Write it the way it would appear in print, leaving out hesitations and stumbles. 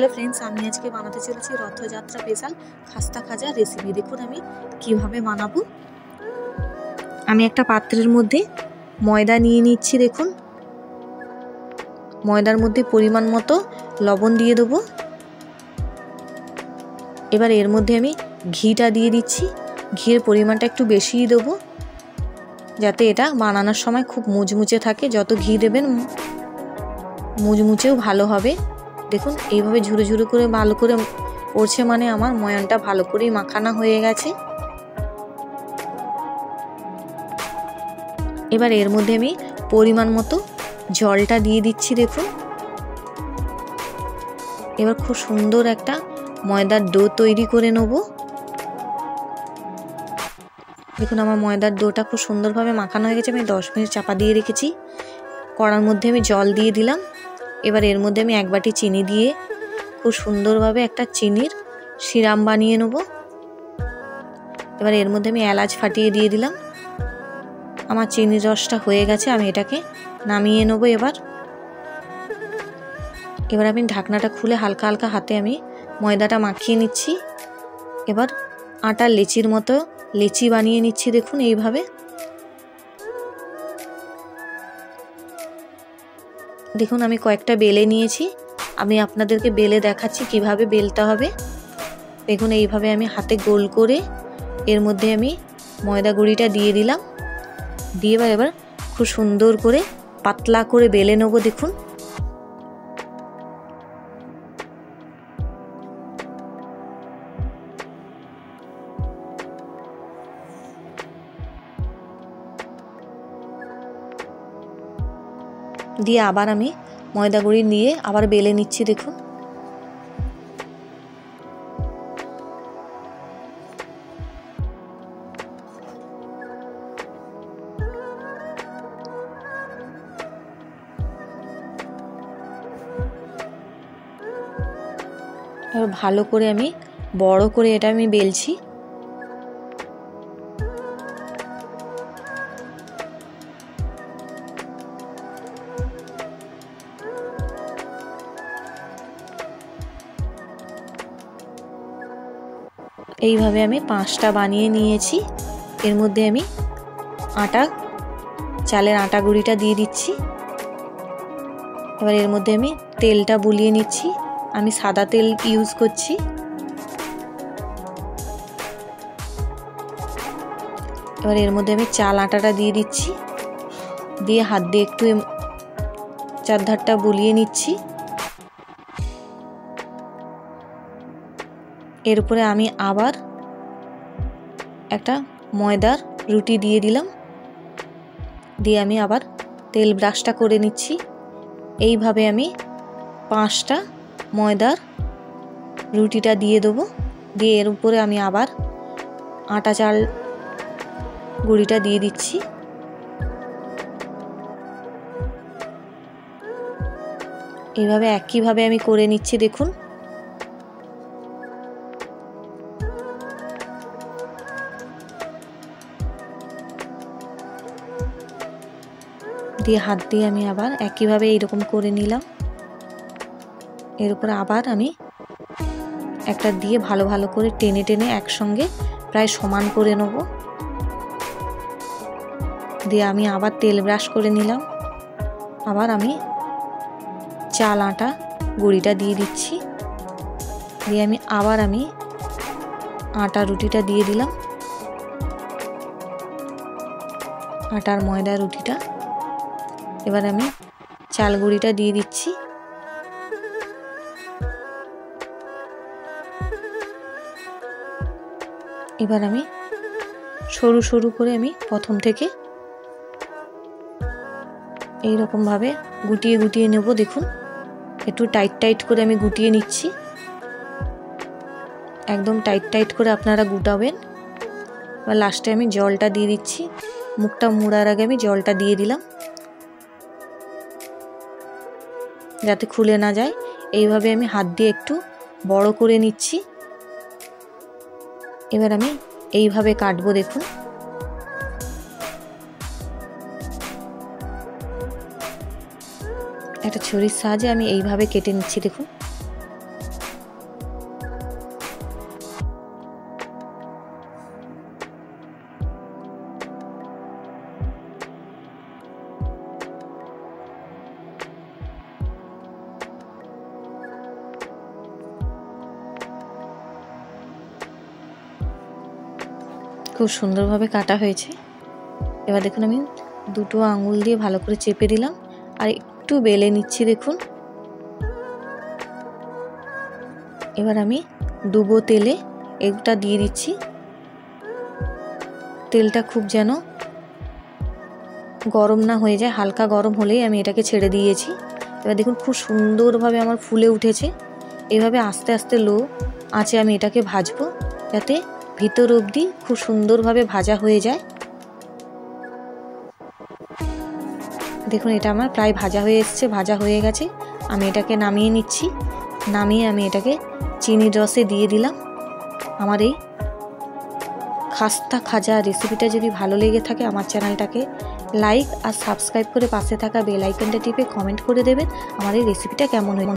Hello friends, আমি আজকে বানাতে চলেছি রথযাত্রা স্পেশাল খাস্তা খাজা রেসিপি। দেখুন আমি কিভাবে বানাবো। আমি একটা পাত্রের মধ্যে ময়দা নিয়ে নিচ্ছি। দেখুন ময়দার মধ্যে পরিমাণ মতো লবণ দিয়ে দেবো। এবার এর মধ্যে আমি ঘিটা দিয়ে দিচ্ছি। ঘির পরিমাণটা একটু বেশিই দেবো, যাতে এটা বানানোর সময় খুব মুচমুচে থাকে। যত ঘি দেবেন মুচমুচেও ভালো হবে। দেখুন এইভাবে ঝুরো ঝুরো করে ভালো করে পড়ছে, মানে আমার ময়ানটা ভালো করেই মাখানো হয়ে গেছে। এবার এর মধ্যে আমি পরিমাণ মতো জলটা দিয়ে দিচ্ছি। দেখুন এবার খুব সুন্দর একটা ময়দার ডো তৈরি করে নেব। দেখুন আমার ময়দার ডোটা খুব সুন্দরভাবে মাখানো হয়ে গেছে। আমি 10 মিনিট চাপা দিয়ে রেখেছি। কড়ার মধ্যে আমি জল দিয়ে দিলাম। এবার এর মধ্যে আমি 1 বাটি চিনি দিয়ে খুব সুন্দরভাবে একটা চিনির সিরাপ বানিয়ে নেব। এবার এর মধ্যে আমি এলাচ ফাটিয়ে দিয়ে দিলাম। আমার চিনির রসটা হয়ে গেছে, আমি এটাকে নামিয়ে নেব। এবার আমি ঢাকনাটা খুলে হালকা হালকা হাতে আমি ময়দাটা মাখিয়ে নিচ্ছি। এবার আটার লেচির মতো লেচি বানিয়ে নিচ্ছি। দেখুন এইভাবে। দেখুন আমি কয়েকটা বেলে নিয়েছি, আমি আপনাদেরকে বেলে দেখাচ্ছি কিভাবে বেলতে হবে। দেখুন এইভাবে আমি হাতে গোল করে এর মধ্যে আমি ময়দা গুঁড়িটা দিয়ে দিলাম। দিয়ে এবার খুব সুন্দর করে পাতলা করে বেলে নেব। দেখুন দিয়ে আবার আমি ময়দা গুঁড়ি নিয়ে আবার বেলে নিচ্ছি। দেখুন ভালো করে আমি বড় করে এটা আমি বেলছি। এইভাবে আমি 5টা বানিয়ে নিয়েছি। এর মধ্যে আমি চালের আটা গুঁড়িটা দিয়ে দিচ্ছি। এবার এর মধ্যে আমি তেলটা বুলিয়ে নিচ্ছি। আমি সাদা তেল ইউজ করছি। এবার এর মধ্যে আমি চাল আটাটা দিয়ে দিচ্ছি। দিয়ে হাত দিয়ে একটু চারধারটা বুলিয়ে নিচ্ছি। এর উপরে আমি আবার একটা ময়দার রুটি দিয়ে দিলাম। দিয়ে আমি আবার তেল ব্রাশটা করে নিচ্ছি। এইভাবে আমি 5টা ময়দার রুটিটা দিয়ে দেবো। দিয়ে এর উপরে আমি আবার আটা চাল গুঁড়িটা দিয়ে দিচ্ছি। এইভাবে একইভাবে আমি করে নিচ্ছি। দেখুন দিয়ে হাত দিয়ে আমি আবার একইভাবে এইরকম করে নিলাম। এর উপরে আবার আমি একটা দিয়ে ভালো ভালো করে টেনে টেনে একসঙ্গে প্রায় সমান করে নেব। দিয়ে আমি আবার তেল ব্রাশ করে নিলাম। আবার আমি চাল আটা গুঁড়িটা দিয়ে দিচ্ছি। দিয়ে আমি আবার আটা রুটিটা দিয়ে দিলাম। আটার ময়দা রুটিটা। এবার আমি চাল গুঁড়িটা দিয়ে দিচ্ছি। এবার আমি সরু সরু করে আমি প্রথম থেকে এইরকম ভাবে গুটিয়ে গুটিয়ে নেব। দেখুন একটু টাইট টাইট করে আমি গুটিয়ে নিচ্ছি। একদম টাইট টাইট করে আপনারা গুটাবেন। এবার লাস্টে আমি জলটা দিয়ে দিচ্ছি। মুখটা মুড়ার আগে আমি জলটা দিয়ে দিলাম, যাতে খুলে না যায়। এইভাবে আমি হাত দিয়ে একটু বড় করে নিচ্ছি। এবার আমি এইভাবে কাটবো। দেখুন একটা ছুরির সাহায্যে আমি এইভাবে কেটে নিচ্ছি। দেখুন খুব সুন্দরভাবে কাটা হয়েছে। এবার দেখুন আমি দুটো আঙুল দিয়ে ভালো করে চেপে দিলাম আর একটু বেলে নিচ্ছি। দেখুন এবার আমি ডুবো তেলে এগটা দিয়ে দিচ্ছি। তেলটা খুব যেন গরম না হয়ে যায়, হালকা গরম হলেই আমি এটাকে ছেড়ে দিয়েছি। এবার দেখুন খুব সুন্দরভাবে আমার ফুলে উঠেছে। এভাবে আস্তে আস্তে লো আঁচে আমি এটাকে ভাজবো, যাতে ভিতর অবধি খুব সুন্দরভাবে ভাজা হয়ে যায়। দেখুন এটা আমার প্রায় ভাজা হয়ে এসছে, ভাজা হয়ে গেছে। আমি এটাকে নামিয়ে নিচ্ছি। নামিয়ে আমি এটাকে চিনির রসে দিয়ে দিলাম। আমার এই খাস্তা খাজা রেসিপিটা যদি ভালো লেগে থাকে আমার চ্যানেলটাকে লাইক আর সাবস্ক্রাইব করে পাশে থাকা বেল আইকনটা টিপে কমেন্ট করে দেবেন আমার এই রেসিপিটা কেমন হয়।